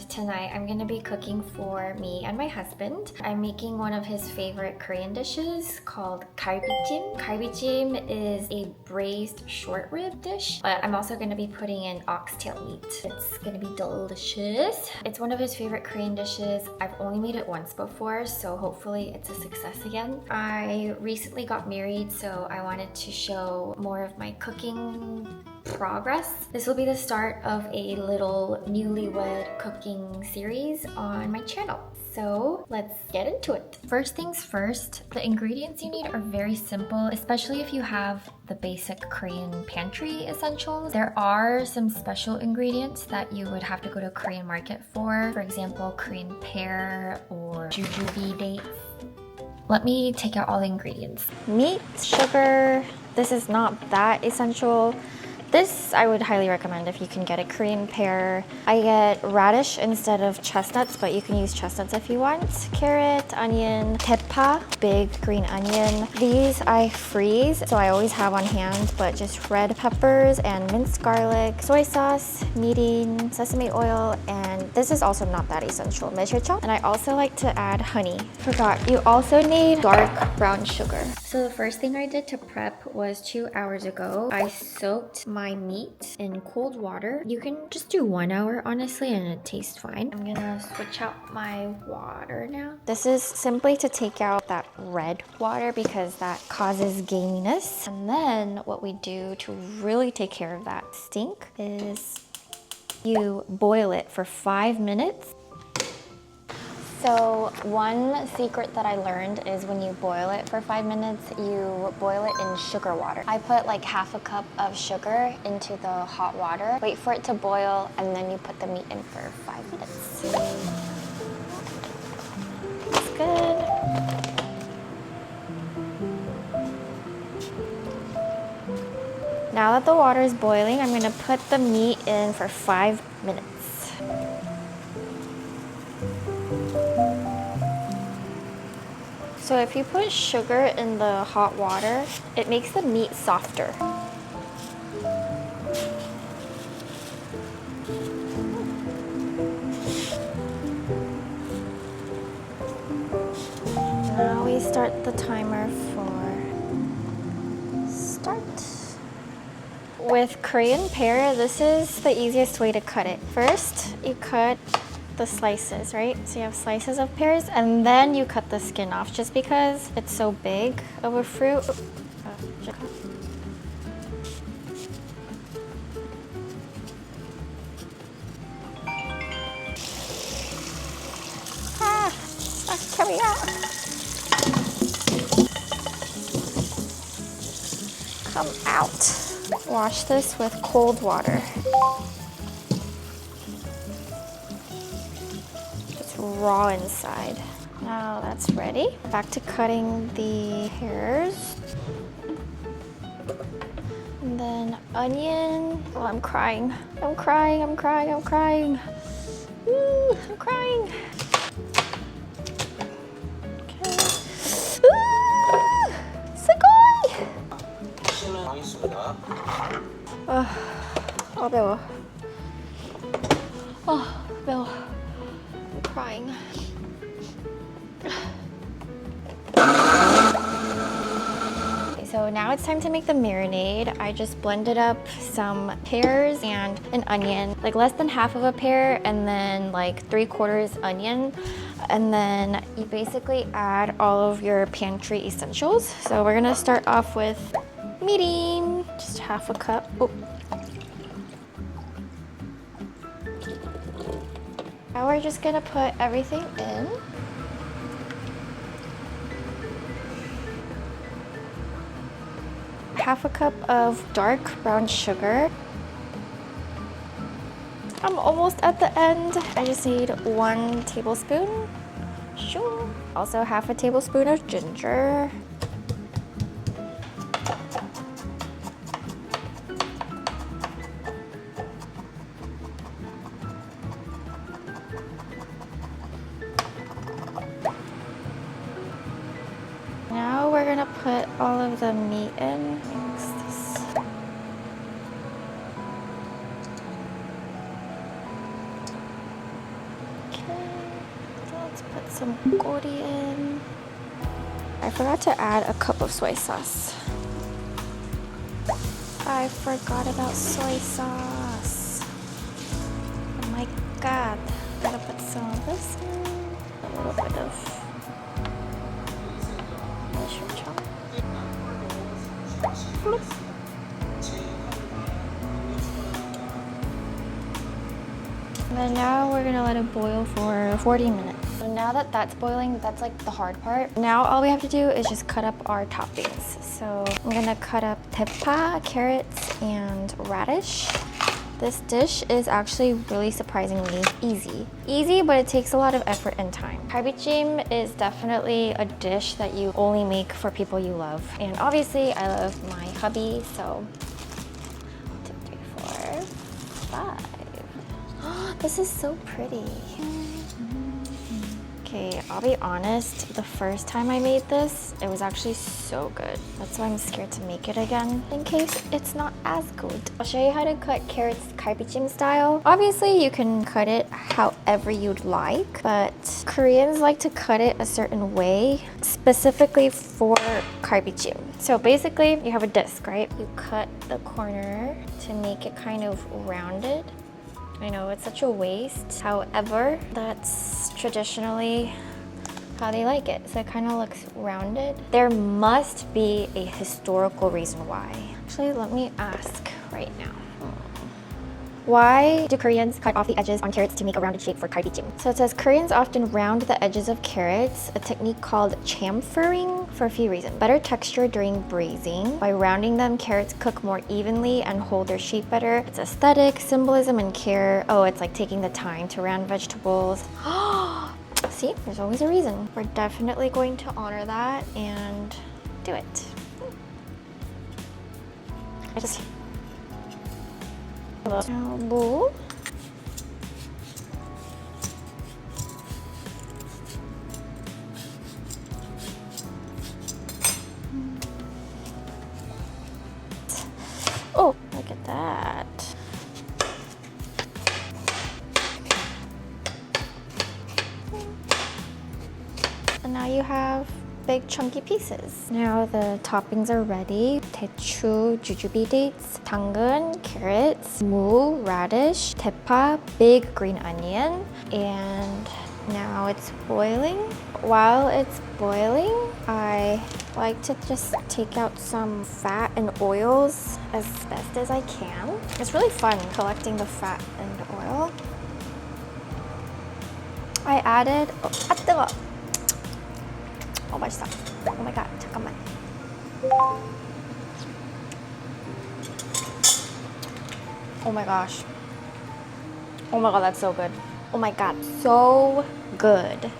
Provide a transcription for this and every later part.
tonight I'm gonna be cooking for me and my husband. I'm making one of his favorite Korean dishes called Galbi Jjim. Galbi Jjim is a braised short rib dish, but I'm also gonna be putting in oxtail meat. It's gonna be delicious. It's one of his favorite Korean dishes. I've only made it once before, so hopefully it's a success again. I recently got married, so I wanted to show more of my cooking progress. This will be the start of a little Newlywed Cooking series on my channel. So let's get into it. First things first, the ingredients you need are very simple, especially if you have the basic Korean pantry essentials. There are some special ingredients that you would have to go to a Korean market for example, Korean pear or jujube dates. Let me take out all the ingredients. Meat, sugar, this is not that essential. This I would highly recommend if you can get a Korean pear. I get radish instead of chestnuts, but you can use chestnuts if you want. Carrot, onion, pepa, big green onion. These I freeze, so I always have on hand, but just red peppers and minced garlic, soy sauce, mirin, sesame oil, and this is also not that essential, 매실청. And I also like to add honey. Forgot, you also need dark brown sugar. So the first thing I did to prep was 2 hours ago. I soaked my meat in cold water. You can just do 1 hour honestly and it tastes fine. I'm gonna switch out my water now. This is simply to take out that red water because that causes gaminess. And then what we do to really take care of that stink is you boil it for 5 minutes. So one secret that I learned is when you boil it for 5 minutes, you boil it in sugar water. I put like half a cup of sugar into the hot water, wait for it to boil, and then you put the meat in for 5 minutes. That's good. Now that the water is boiling, I'm gonna put the meat in for 5 minutes. So if you put sugar in the hot water, it makes the meat softer. Now we start the timer for start. With Korean pear, this is the easiest way to cut it. First, you cut the slices, right? So you have slices of pears and then you cut the skin off just because it's so big of a fruit. Coming out. Come out. Wash this with cold water. Raw inside. Now that's ready. Back to cutting the pears. And then onion. Oh, I'm crying. I'm crying, I'm crying, I'm crying. Ooh, I'm crying. Okay. Ooh, 스고이! 매워. 매워. Crying. Okay, so now it's time to make the marinade. I just blended up some pears and an onion, like less than half of a pear and then like 3/4 onion. And then you basically add all of your pantry essentials. So we're gonna start off with mirim, just half a cup. Oh. Now we're just gonna put everything in. Half a cup of dark brown sugar. I'm almost at the end. I just need 1 tablespoon. Sure. Also half a tablespoon of ginger. Now we're gonna put all of the meat in. Mix this. some gori in. I forgot to add a cup of soy sauce. I forgot about soy sauce. Oh my god. Gotta put some of this in. A little bit of mushroom chop. Bloop. And then now we're gonna let it boil for 40 minutes. So now that that's boiling, that's like the hard part. Now all we have to do is just cut up our toppings. So I'm gonna cut up 대파, carrots, and radish. This dish is actually really surprisingly easy. Easy, but it takes a lot of effort and time. Galbi Jjim is definitely a dish that you only make for people you love. And obviously, I love my hubby, so 2, 3, 4, 5. This is so pretty. Okay, I'll be honest, the first time I made this, it was actually so good. That's why I'm scared to make it again, in case it's not as good. I'll show you how to cut carrots Galbi Jjim style. Obviously, you can cut it however you'd like, but Koreans like to cut it a certain way, specifically for Galbi Jjim. So basically, you have a disc, right? You cut the corner to make it kind of rounded. I know it's such a waste. However, that's traditionally how they like it. So it kind of looks rounded. There must be a historical reason why. Actually, let me ask right now. Why do Koreans cut off the edges on carrots to make a rounded shape for Galbi Jjim? So it says Koreans often round the edges of carrots, a technique called chamfering, for a few reasons. Better texture during braising. By rounding them, carrots cook more evenly and hold their shape better. It's aesthetic, symbolism, and care. Oh, it's like taking the time to round vegetables. See, there's always a reason. We're definitely going to honor that and do it. Now, bowl. Oh, look at that. And now you have big chunky pieces. Now the toppings are ready. 대추, jujube dates, 당근, carrots, mu, radish, 대파, big green onion, and now it's boiling. While it's boiling, I like to just take out some fat and oils as best as I can. It's really fun collecting the fat and oil. I added, 뜨거! 맛있어. Oh my god, 잠깐만. Oh my gosh. Oh my god, that's so good. Oh my god, so good.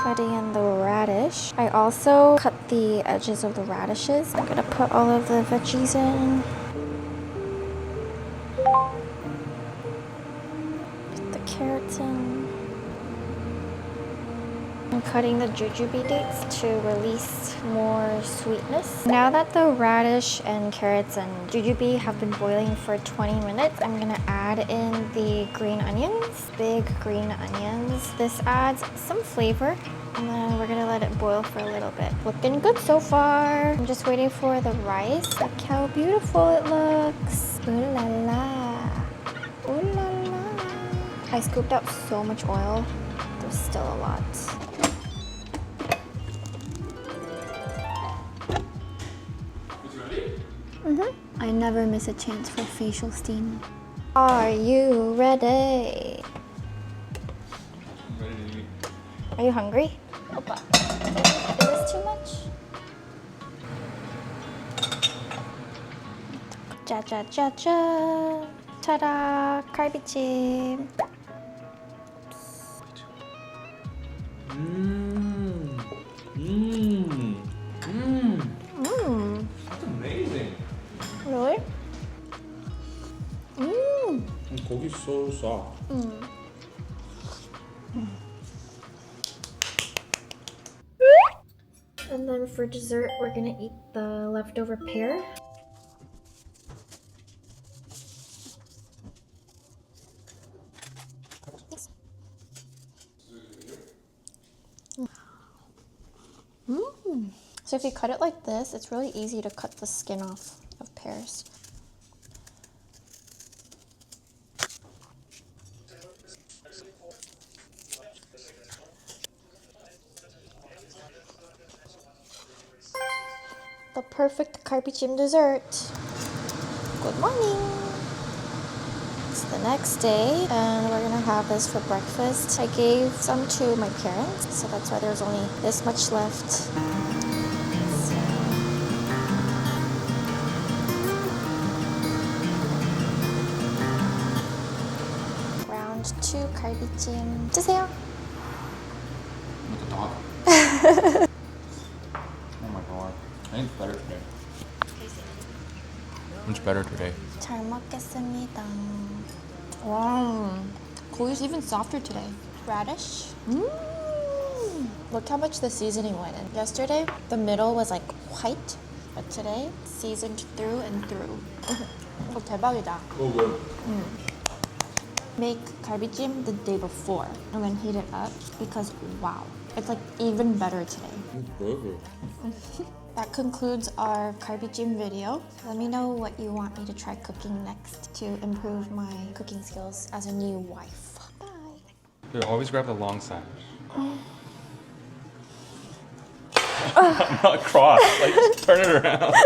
Putting in the radish. I also cut the edges of the radishes. I'm gonna put all of the veggies in. Carrots in. I'm cutting the jujube dates to release more sweetness. Now that the radish and carrots and jujube have been boiling for 20 minutes, I'm gonna add in the green onions, big green onions. This adds some flavor, and then we're gonna let it boil for a little bit. Looking good so far. I'm just waiting for the rice. Look how beautiful it looks. Ooh la la. Ooh la la. I scooped out so much oil. There's still a lot. It's ready? Mm-hmm. I never miss a chance for facial steam. Are you ready? I'm ready to eat. Are you hungry? Opa. Is this too much? Ja ja ja ja. Ta-da! Galbi Jjim. That's amazing. Really? And gogi's so soft. And then for dessert, we're gonna eat the leftover pear. So if you cut it like this, it's really easy to cut the skin off of pears. The perfect Galbi Jjim dessert. Good morning. It's the next day and we're gonna have this for breakfast. I gave some to my parents, so that's why there's only this much left. Round 2 Galbi Jjim. 드세요. Like a dog. Oh my god. I think it's better today. Much better today. 잘 먹겠습니다. Wow, 고기's even softer today. Radish. Look how much the seasoning went in. Yesterday, the middle was like white, but today, seasoned through and through. 이거 대박이다. Oh, good. Make Galbi Jjim the day before and then heat it up because wow, it's like even better today. It's good. That concludes our Galbi Jjim video. Let me know what you want me to try cooking next to improve my cooking skills as a new wife. Bye. Dude, always grab the long side. Not cross. Like, just turn it around.